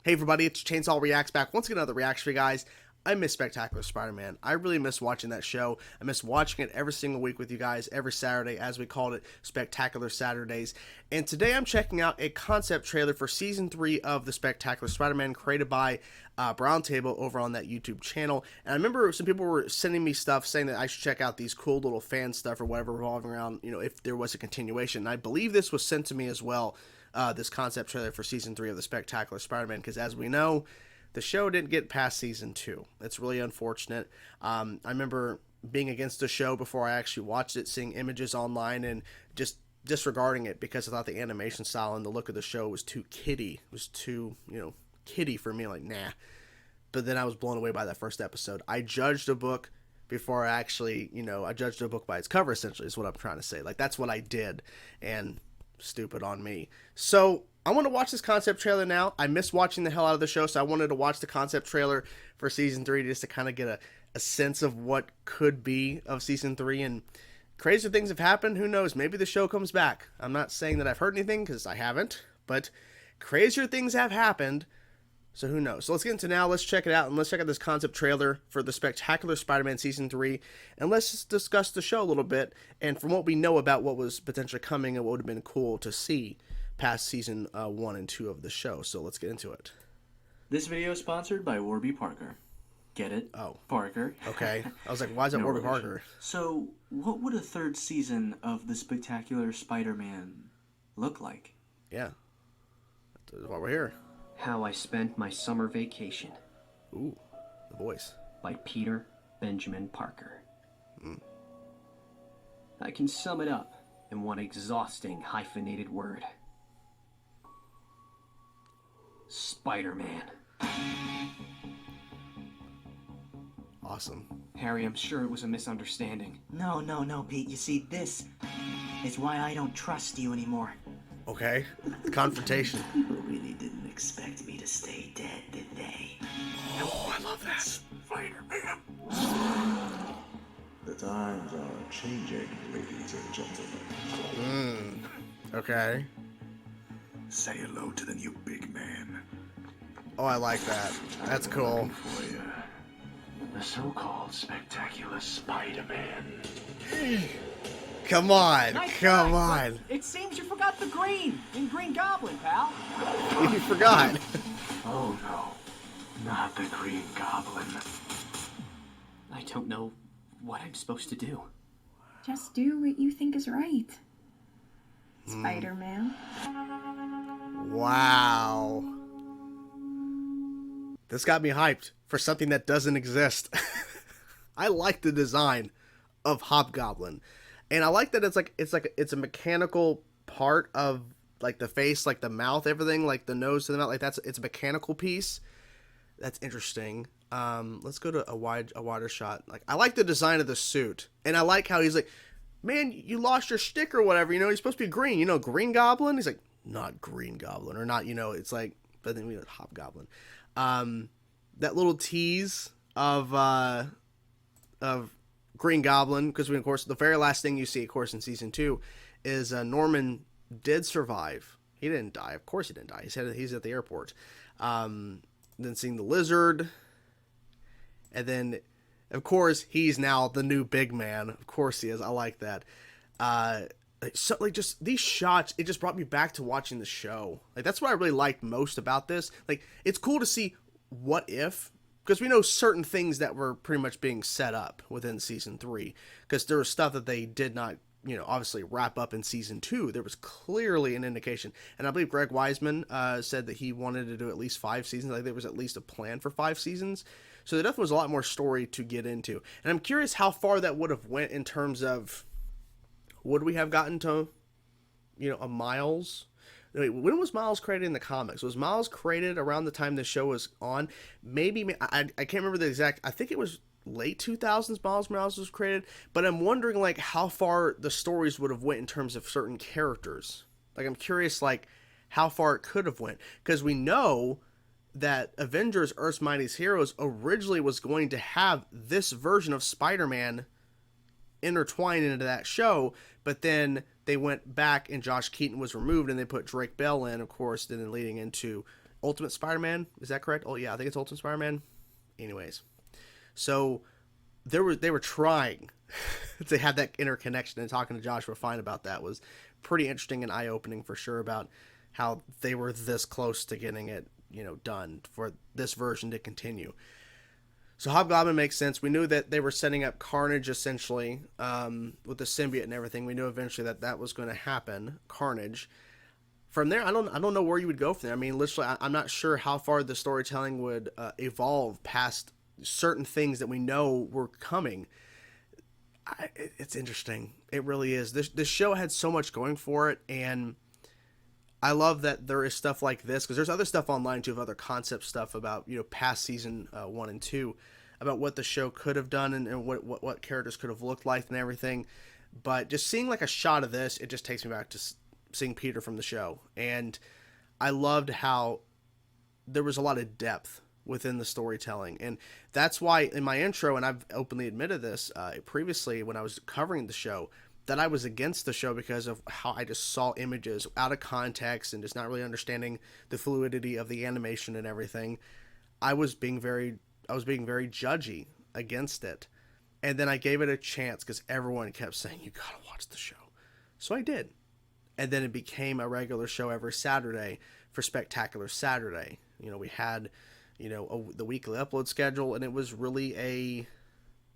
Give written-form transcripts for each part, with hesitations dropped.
Hey everybody, it's Chainsaw Reacts back once again. Another reaction for you guys. I miss Spectacular Spider-Man. I really miss watching that show. I miss watching it every single week with you guys, every Saturday, as we called it, Spectacular Saturdays. And today I'm checking out a concept trailer for Season 3 of the Spectacular Spider-Man, created by Brown Table over on that YouTube channel. And I remember some people were sending me stuff saying that I should check out these cool little fan stuff or whatever revolving around, if there was a continuation. And I believe this was sent to me as well. This concept trailer for Season 3 of the Spectacular Spider-Man, because as we know, the show didn't get past Season 2. It's really unfortunate. I remember being against the show before I actually watched it, seeing images online and just disregarding it because I thought the animation style and the look of the show was too kiddie. It was too, kiddie for me, like, nah. But then I was blown away by that first episode. I judged a book before I actually, I judged a book by its cover, essentially, is what I'm trying to say. Like, that's what I did. And stupid on me. So I want to watch this concept trailer now. I miss watching the hell out of the show, so I wanted to watch the concept trailer for Season 3 just to kind of get a sense of what could be of Season 3. And crazier things have happened. Who knows? Maybe the show comes back. I'm not saying that I've heard anything, because I haven't. But crazier things have happened. So who knows? So let's get into it now. Let's check it out. And let's check out this concept trailer for the Spectacular Spider-Man Season 3. And let's just discuss the show a little bit. And from what we know about what was potentially coming and what would have been cool to see past Season 1 and 2 of the show. So let's get into it. This video is sponsored by Warby Parker. Get it? Oh. Parker. Okay. I was like, why is that No Warby relation. Parker? So, what would a third season of The Spectacular Spider-Man look like? Yeah. That's why we're here. How I Spent My Summer Vacation Ooh. The voice. by Peter Benjamin Parker. I can sum it up in one exhausting hyphenated word. Spider-Man. Awesome. Harry, I'm sure it was a misunderstanding. No, Pete. You see, this is why I don't trust you anymore. Okay. Confrontation. People really didn't expect me to stay dead, did they? Oh, I love that. Spider-Man. The times are changing, ladies and gentlemen. Okay. Say hello to the new big man. Oh, I like that. That's cool. For you. The so-called Spectacular Spider-Man. Come on. Come on. It seems you forgot the green in Green Goblin, pal. You forgot. Oh no, not the Green Goblin. I don't know what I'm supposed to do. Just do what you think is right. Spider-Man. Wow. This got me hyped for something that doesn't exist. I like the design of Hobgoblin. And I like that it's a mechanical part of like the face, like the mouth, everything, like the nose to the mouth, like it's a mechanical piece. That's interesting. Let's go to a wider shot. Like, I like the design of the suit, and I like how he's like, man, you lost your stick or whatever. You're supposed to be green. Green Goblin. He's like, not Green Goblin, or not. It's like, but then we have Hobgoblin. That little tease of Green Goblin, because of course the very last thing you see, of course, in Season 2 is Norman did survive. He didn't die. Of course he didn't die. He's at the airport. Then seeing the Lizard, and then of course he's now the new big man. Of course he is. I like that. So like, just these shots, it just brought me back to watching the show. Like, that's what I really liked most about this. Like, it's cool to see what if, because we know certain things that were pretty much being set up within Season 3, because there was stuff that they did not, obviously wrap up in Season 2. There was clearly an indication. And I believe Greg Weisman said that he wanted to do at least 5 seasons. Like, there was at least a plan for 5 seasons. So there definitely was a lot more story to get into. And I'm curious how far that would have went in terms of, would we have gotten to, a Miles? Wait, when was Miles created in the comics? Was Miles created around the time the show was on? Maybe, I can't remember the exact, I think it was late 2000s Miles Morales was created, but I'm wondering, like, how far the stories would have went in terms of certain characters. Like, I'm curious, like, how far it could have went, because we know that Avengers Earth's Mightiest Heroes originally was going to have this version of Spider-Man intertwined into that show, but then they went back and Josh Keaton was removed and they put Drake Bell in, of course, then leading into Ultimate Spider-Man. Is that correct? Oh yeah, I think it's Ultimate Spider-Man. Anyways, so they were trying to have that interconnection, and talking to Joshua Fine about that was pretty interesting and eye-opening for sure, about how they were this close to getting it, done for this version to continue. So Hobgoblin makes sense. We knew that they were setting up Carnage essentially, with the symbiote and everything. We knew eventually that was going to happen, Carnage. From there, I don't know where you would go from there. I mean, literally, I'm not sure how far the storytelling would evolve past certain things that we know were coming. It's interesting. It really is. This show had so much going for it, and I love that there is stuff like this, because there's other stuff online too, of other concept stuff about past season 1 and 2, about what the show could have done and what characters could have looked like and everything. But just seeing like a shot of this, it just takes me back to seeing Peter from the show, and I loved how there was a lot of depth within the storytelling. And that's why in my intro, and I've openly admitted this previously when I was covering the show, that I was against the show because of how I just saw images out of context and just not really understanding the fluidity of the animation and everything. I was being very judgy against it. And then I gave it a chance because everyone kept saying, you gotta watch the show. So I did. And then it became a regular show every Saturday for Spectacular Saturday. We had, the weekly upload schedule, and it was really a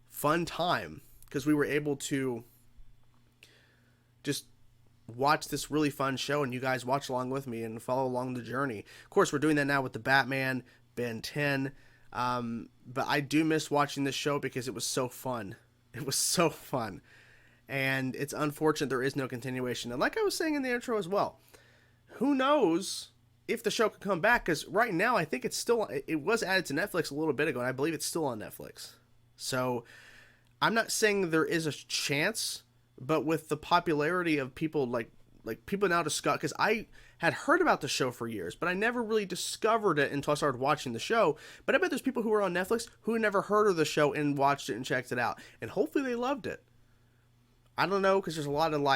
fun time because we were able to just watch this really fun show, and you guys watch along with me and follow along the journey. Of course, we're doing that now with the Batman, Ben 10, but I do miss watching this show because it was so fun. It was so fun. And it's unfortunate there is no continuation. And like I was saying in the intro as well, who knows if the show could come back, because right now I think it was added to Netflix a little bit ago, and I believe it's still on Netflix. So I'm not saying there is a chance, but with the popularity of people, like people now discuss, because I had heard about the show for years, but I never really discovered it until I started watching the show. But I bet there's people who are on Netflix who had never heard of the show and watched it and checked it out, and hopefully they loved it. I don't know, because there's a lot of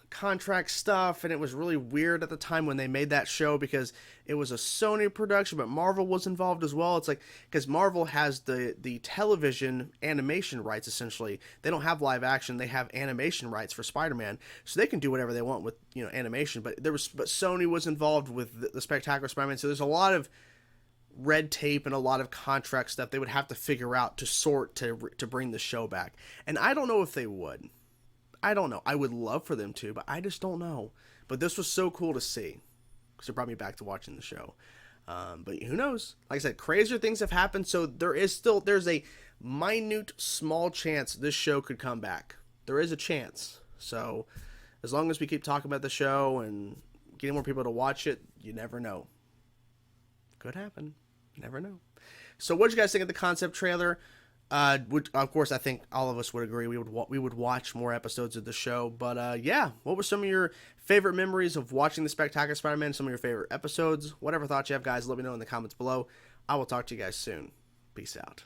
contract stuff, and it was really weird at the time when they made that show because it was a Sony production, but Marvel was involved as well. It's like, because Marvel has the television animation rights, essentially. They don't have live action, they have animation rights for Spider-Man, so they can do whatever they want with animation. But Sony was involved with the Spectacular Spider-Man, so there's a lot of red tape and a lot of contract stuff they would have to figure out to bring the show back. And I don't know if they would. I don't know. I would love for them to, but I just don't know. But this was so cool to see because it brought me back to watching the show. But who knows? Like I said, crazier things have happened, so there's a minute, small chance this show could come back. There is a chance. So as long as we keep talking about the show and getting more people to watch it, you never know. Could happen. You never know. So what did you guys think of the concept trailer? Of course, I think all of us would agree we would watch more episodes of the show. But yeah, what were some of your favorite memories of watching the Spectacular Spider-Man? Some of your favorite episodes? Whatever thoughts you have, guys, let me know in the comments below. I will talk to you guys soon. Peace out.